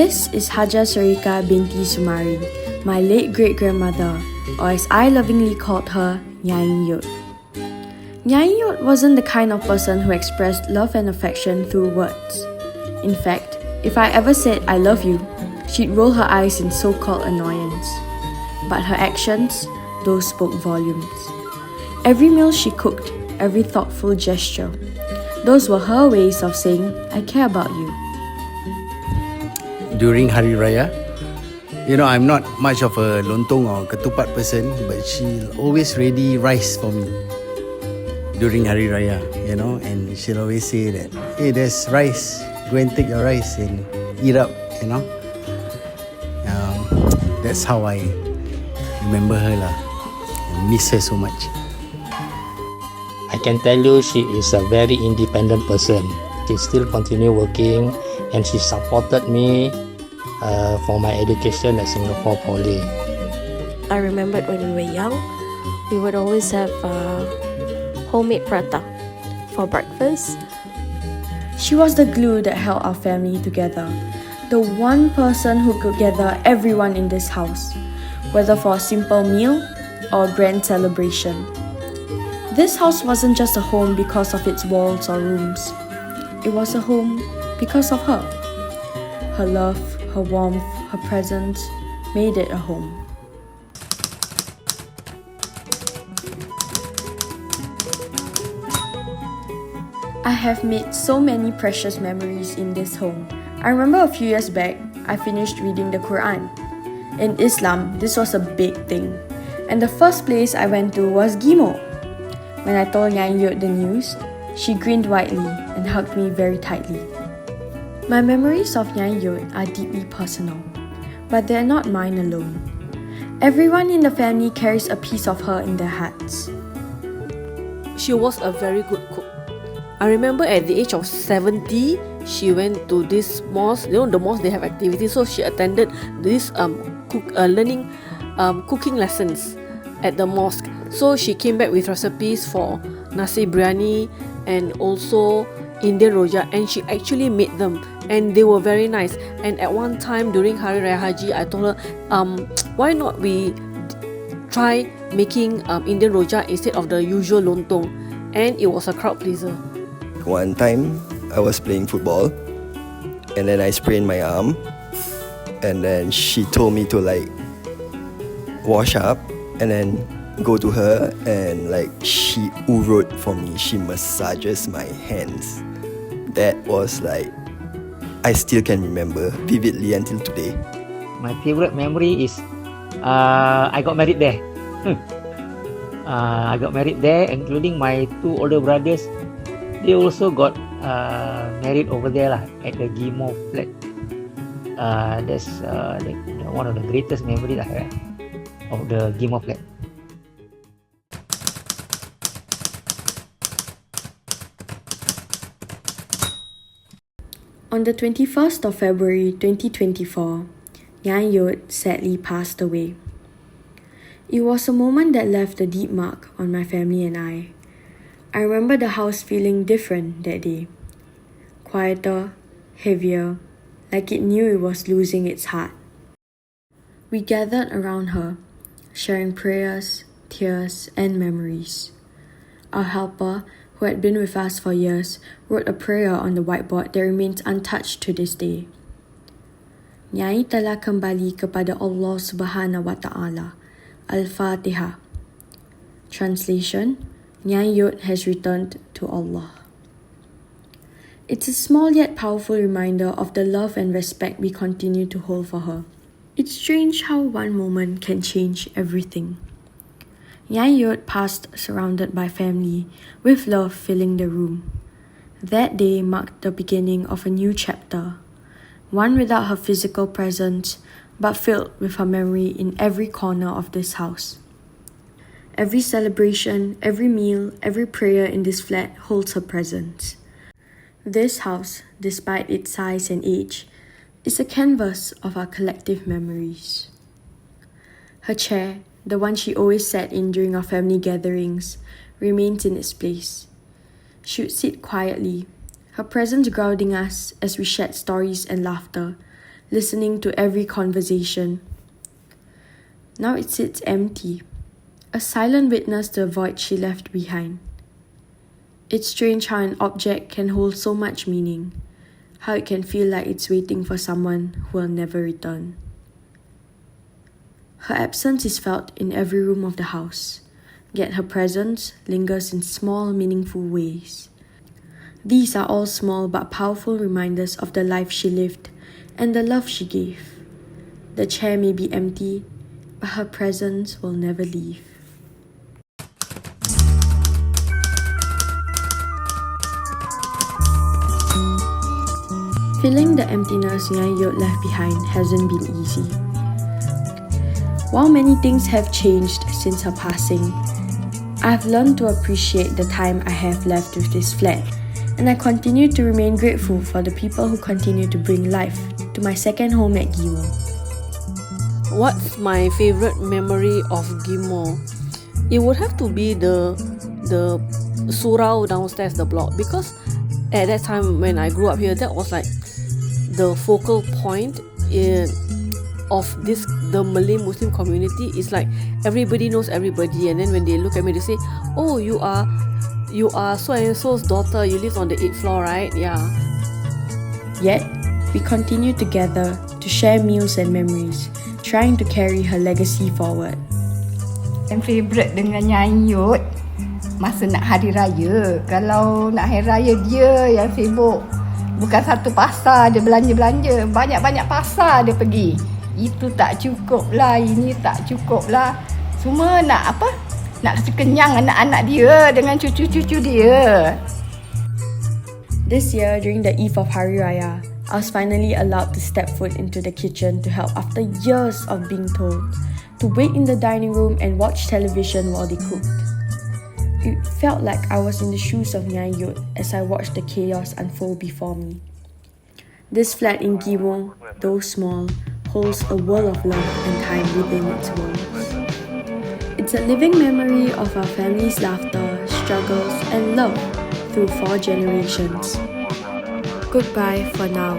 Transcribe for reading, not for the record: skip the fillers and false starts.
This is Haja Sarika binti Sumari, my late great-grandmother, or as I lovingly called her, Nyai Yot. Nyai Yot wasn't the kind of person who expressed love and affection through words. In fact, if I ever said I love you, she'd roll her eyes in so-called annoyance. But her actions, those spoke volumes. Every meal she cooked, every thoughtful gesture, those were her ways of saying, I care about you. During Hari Raya, I'm not much of a lontong or ketupat person, but she'll always ready rice for me during Hari Raya, and she'll always say that, hey, there's rice, go and take your rice and eat up, That's how I remember her lah. I miss her so much. I can tell you she is a very independent person. She still continue working and she supported me for my education at Singapore Poly. I remembered when we were young, we would always have homemade prata for breakfast. She was the glue that held our family together, the one person who could gather everyone in this house, whether for a simple meal or a grand celebration. This house wasn't just a home because of its walls or rooms. It was a home because of her. Her love, her warmth, her presence made it a home. I have made so many precious memories in this home. I remember a few years back, I finished reading the Quran. In Islam, this was a big thing. And the first place I went to was ghim. When I told Nyai Yot the news, she grinned widely and hugged me very tightly. My memories of Nyai Yot are deeply personal, but they're not mine alone. Everyone in the family carries a piece of her in their hearts. She was a very good cook. I remember at the age of 70, she went to this mosque. The mosque, they have activities, so she attended this learning cooking lessons at the mosque. So she came back with recipes for nasi biryani and also Indian rojak, and she actually made them, and they were very nice. And at one time during Hari Raya Haji, I told her, why not we try making Indian rojak instead of the usual lontong, and it was a crowd pleaser. One time, I was playing football, and then I sprained my arm, and then she told me to wash up, and then go to her, and she urut for me. She massages my hands. That was I still can remember vividly until today. My favorite memory is I got married there. I got married there, including my two older brothers. They also got married over there at the ghim flat. That's one of the greatest memories I have of the ghim flat. On the 21st of February 2024, Nyai Yot sadly passed away. It was a moment that left a deep mark on my family and I. I remember the house feeling different that day. Quieter, heavier, like it knew it was losing its heart. We gathered around her, sharing prayers, tears, and memories. Our helper, who had been with us for years, wrote a prayer on the whiteboard that remains untouched to this day. Nyai telah kembali kepada Allah Subhanahu wa Ta'ala. Al-Fatiha. Translation: Nyai Yot has returned to Allah. It's a small yet powerful reminder of the love and respect we continue to hold for her. It's strange how one moment can change everything. Nyai Yot passed surrounded by family, with love filling the room. That day marked the beginning of a new chapter, one without her physical presence, but filled with her memory in every corner of this house. Every celebration, every meal, every prayer in this flat holds her presence. This house, despite its size and age, is a canvas of our collective memories. Her chair, the one she always sat in during our family gatherings, remains in its place. She would sit quietly, her presence grounding us as we shared stories and laughter, listening to every conversation. Now it sits empty, a silent witness to the void she left behind. It's strange how an object can hold so much meaning, how it can feel like it's waiting for someone who will never return. Her absence is felt in every room of the house, yet her presence lingers in small, meaningful ways. These are all small but powerful reminders of the life she lived and the love she gave. The chair may be empty, but her presence will never leave. Filling the emptiness Nyai Yot left behind hasn't been easy. While many things have changed since her passing, I've learned to appreciate the time I have left with this flat, and I continue to remain grateful for the people who continue to bring life to my second home at ghim. What's my favorite memory of ghim? It would have to be the surau downstairs the block, because at that time when I grew up here, that was like the focal point of the Malay Muslim community. Is like everybody knows everybody, and then when they look at me, they say, "Oh, you are so and so's daughter. You live on the 8th floor, right?" Yeah. Yet, we continue together to share meals and memories, trying to carry her legacy forward. Yang favourite dengan Nyai Yot masa nak hari raya. Kalau nak hari raya, dia yang sibuk. Bukan satu pasar dia belanja-belanja, banyak-banyak pasar dia pergi. Itu tak cukup lah, ini tak cukup lah. Semua nak apa? Nak kasi kenyang anak-anak dia dengan cucu-cucu dia. This year, during the eve of Hari Raya, I was finally allowed to step foot into the kitchen to help after years of being told to wait in the dining room and watch television while they cooked. It felt like I was in the shoes of Nyai Yot as I watched the chaos unfold before me. This flat in ghim, though small, holds a world of love and time within its walls. It's a living memory of our family's laughter, struggles, and love through 4 generations. Goodbye for now.